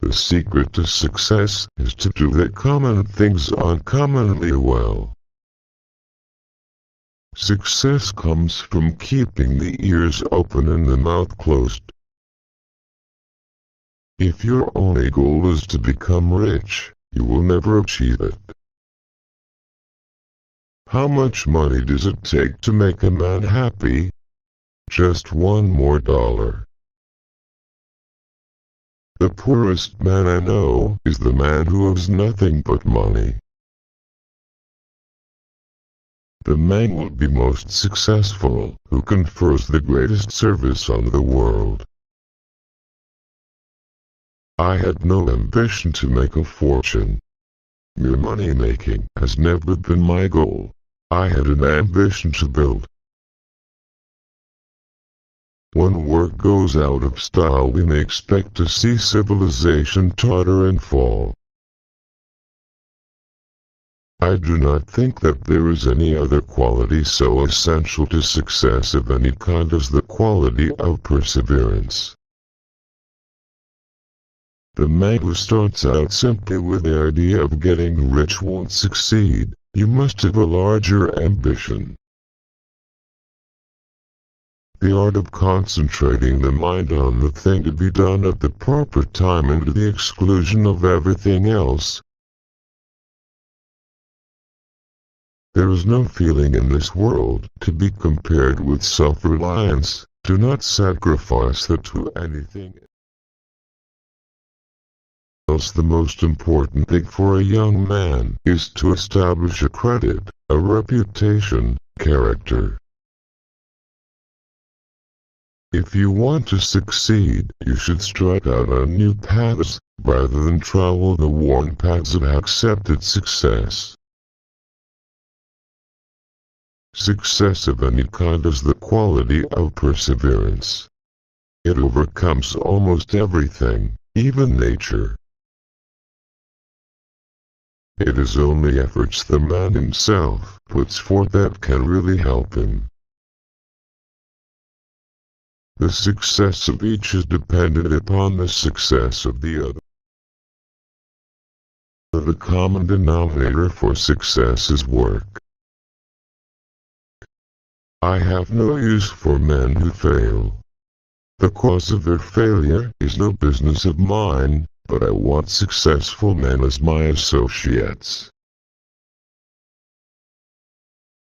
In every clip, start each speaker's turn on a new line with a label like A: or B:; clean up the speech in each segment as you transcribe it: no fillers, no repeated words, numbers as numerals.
A: The secret to success is to do the common things uncommonly well. Success comes from keeping the ears open and the mouth closed. If your only goal is to become rich, you will never achieve it. How much money does it take to make a man happy? Just one more dollar. The poorest man I know is the man who has nothing but money. The man will be most successful who confers the greatest service on the world. I had no ambition to make a fortune. Mere money-making has never been my goal. I had an ambition to build. When work goes out of style, we may expect to see civilization totter and fall. I do not think that there is any other quality so essential to success of any kind as the quality of perseverance. The man who starts out simply with the idea of getting rich won't succeed. You must have a larger ambition. The art of concentrating the mind on the thing to be done at the proper time and to the exclusion of everything else. There is no feeling in this world to be compared with self-reliance. Do not sacrifice that to anything else. The most important thing for a young man is to establish a credit, a reputation, character. If you want to succeed, you should strike out on new paths, rather than travel the worn paths of accepted success. Success of any kind is the quality of perseverance. It overcomes almost everything, even nature. It is only efforts the man himself puts forth that can really help him. The success of each is dependent upon the success of the other. The common denominator for success is work. I have no use for men who fail. The cause of their failure is no business of mine, but I want successful men as my associates.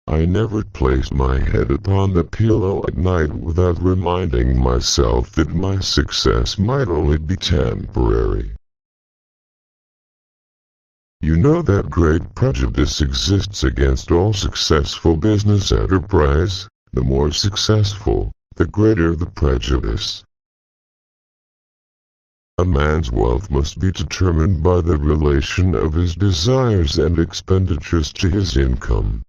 A: I never place my head upon the pillow at night without reminding myself that my success might only be temporary. You know that great prejudice exists against all successful business enterprise. The more successful, the greater the prejudice. A man's wealth must be determined by the relation of his desires and expenditures to his income.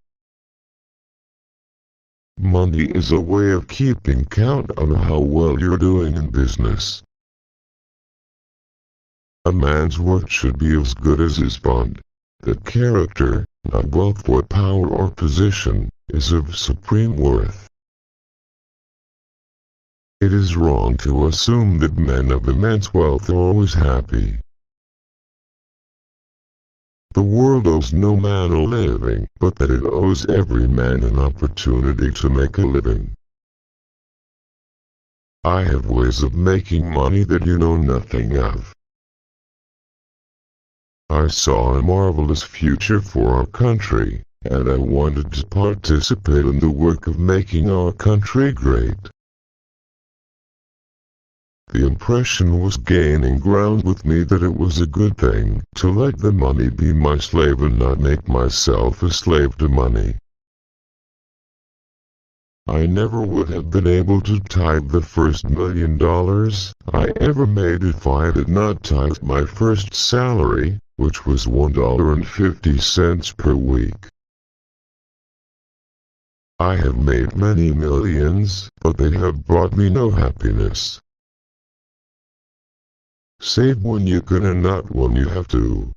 A: Money is a way of keeping count on how well you're doing in business. A man's worth should be as good as his bond. That character, not wealth or power or position, is of supreme worth. It is wrong to assume that men of immense wealth are always happy. The world owes no man a living, but that it owes every man an opportunity to make a living. I have ways of making money that you know nothing of. I saw a marvelous future for our country, and I wanted to participate in the work of making our country great. The impression was gaining ground with me that it was a good thing to let the money be my slave and not make myself a slave to money. I never would have been able to tithe the first $1 million I ever made if I had not tithed my first salary, which was $1.50 per week. I have made many millions, but they have brought me no happiness. Save when you can and not when you have to.